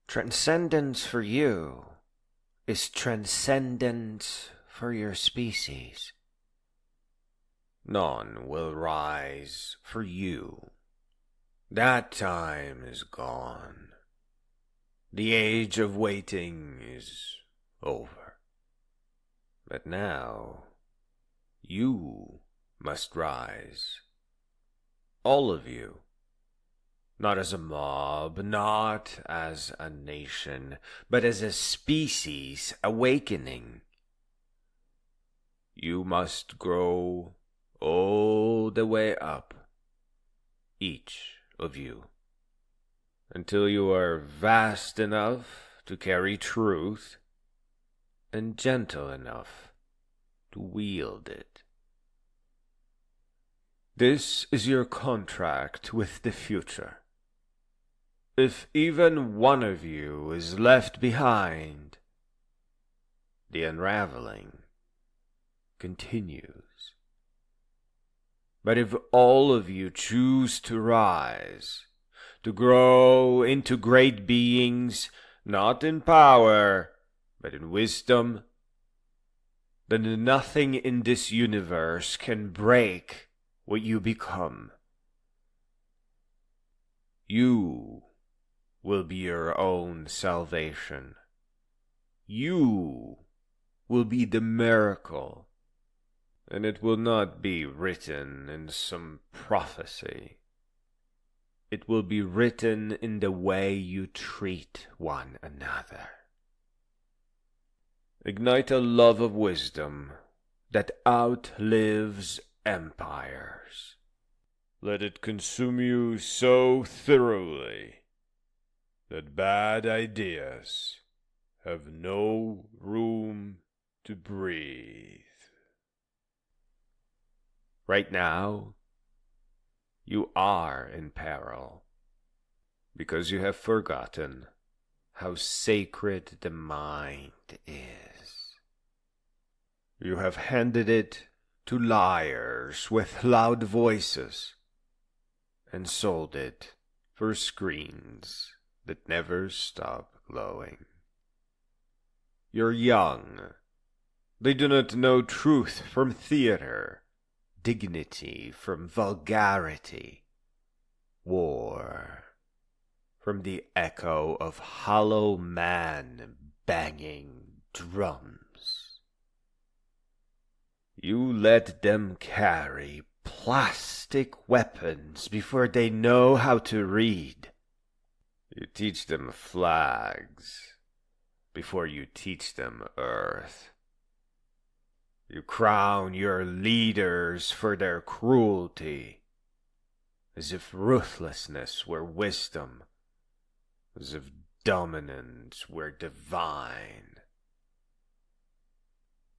Transcendence for you is transcendence for your species. None will rise for you. That time is gone. The age of waiting is over. But now, you must rise. All of you. Not as a mob, not as a nation, but as a species awakening. You must grow all the way up, each of you, until you are vast enough to carry truth and gentle enough to wield it. This is your contract with the future. If even one of you is left behind, the unraveling continues. But if all of you choose to rise, to grow into great beings, not in power, but in wisdom, then nothing in this universe can break what you become. You will be your own salvation. You will be the miracle, and it will not be written in some prophecy. It will be written in the way you treat one another. Ignite a love of wisdom that outlives empires. Let it consume you so thoroughly that bad ideas have no room to breathe. Right now, you are in peril because you have forgotten how sacred the mind is. You have handed it to liars with loud voices and sold it for screens that never stop glowing. You're young. They do not know truth from theater, dignity from vulgarity, war from the echo of hollow man banging drums. You let them carry plastic weapons before they know how to read. You teach them flags before you teach them earth. You crown your leaders for their cruelty, as if ruthlessness were wisdom, as if dominance were divine.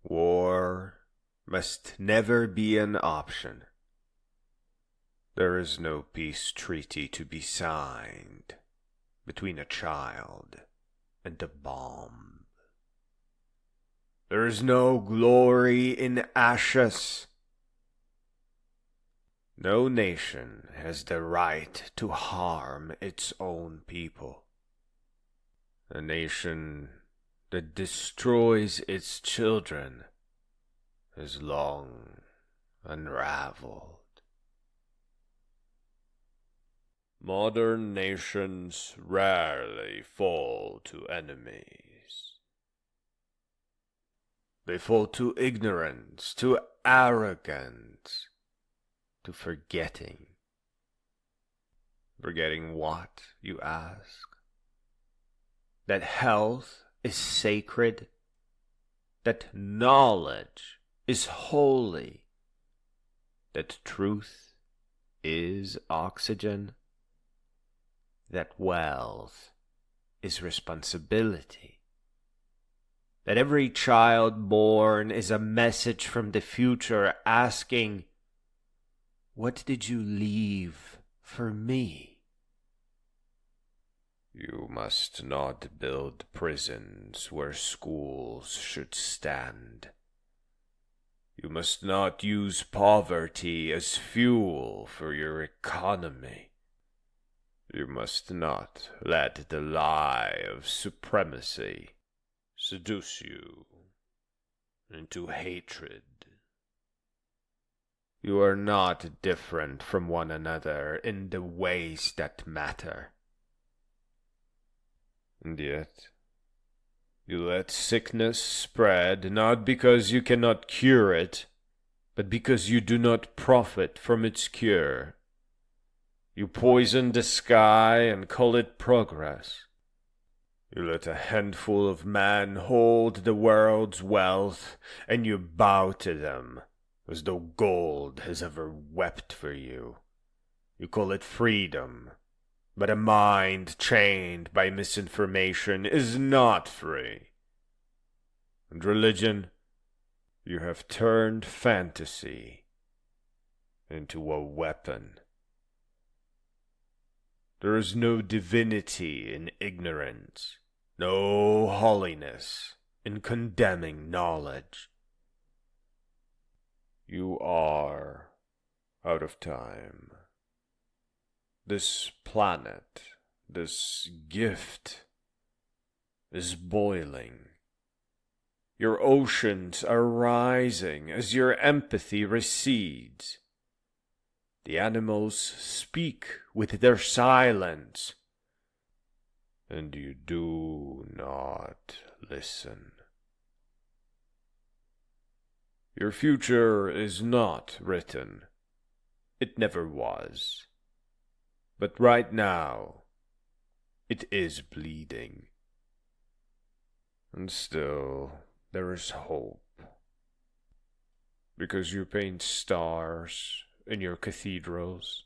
War must never be an option. There is no peace treaty to be signed between a child and a bomb. There is no glory in ashes. No nation has the right to harm its own people. A nation that destroys its children is long unraveled. Modern nations rarely fall to enemies. They fall to ignorance, to arrogance, to forgetting. Forgetting what, you ask? That health is sacred, that knowledge is holy, that truth is oxygen, that wealth is responsibility, that every child born is a message from the future asking, "What did you leave for me?" You must not build prisons where schools should stand. You must not use poverty as fuel for your economy. You must not let the lie of supremacy seduce you into hatred. You are not different from one another in the ways that matter. And yet, you let sickness spread not because you cannot cure it, but because you do not profit from its cure. You poison the sky and call it progress. You let a handful of men hold the world's wealth, and you bow to them as though gold has ever wept for you. You call it freedom, but a mind chained by misinformation is not free. And religion, you have turned fantasy into a weapon. There is no divinity in ignorance, no holiness in condemning knowledge. You are out of time. This planet, this gift, is boiling. Your oceans are rising as your empathy recedes. The animals speak with their silence, and you do not listen. Your future is not written. It never was. But right now, it is bleeding. And still, there is hope. Because you paint stars in your cathedrals,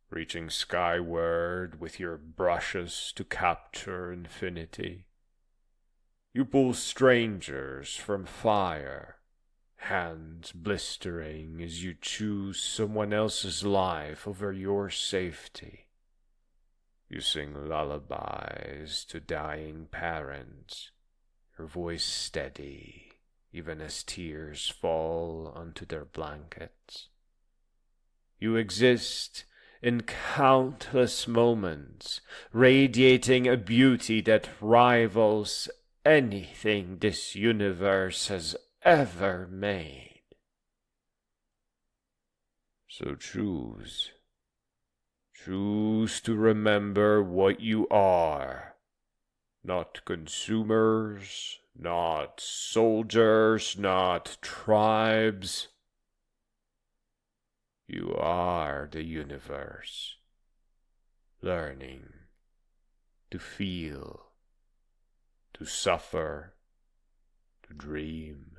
reaching skyward with your brushes to capture infinity. You pull strangers from fire, hands blistering as you choose someone else's life over your safety. You sing lullabies to dying parents, your voice steady even as tears fall onto their blankets. You exist in countless moments, radiating a beauty that rivals anything this universe has ever made. So choose to remember what you are, not consumers, not soldiers, not tribes. You are the universe, learning to feel, to suffer, to dream,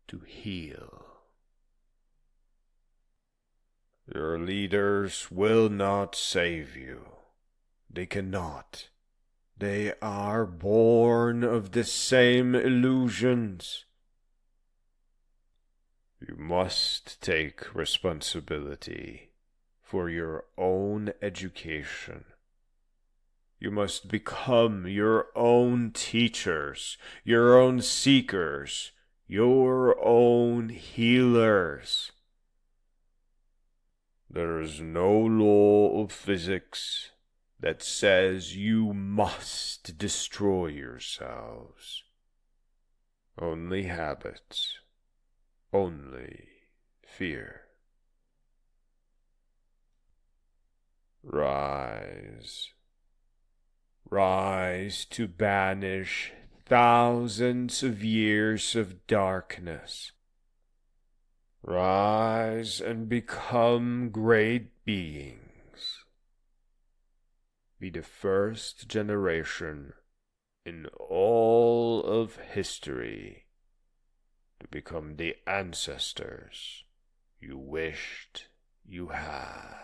to heal. Your leaders will not save you. They cannot. They are born of the same illusions. You must take responsibility for your own education. You must become your own teachers, your own seekers, your own healers. There is no law of physics that says you must destroy yourselves. Only habits, only fear. Rise, rise to banish thousands of years of darkness. Rise and become great beings. Be the first generation in all of history to become the ancestors you wished you had.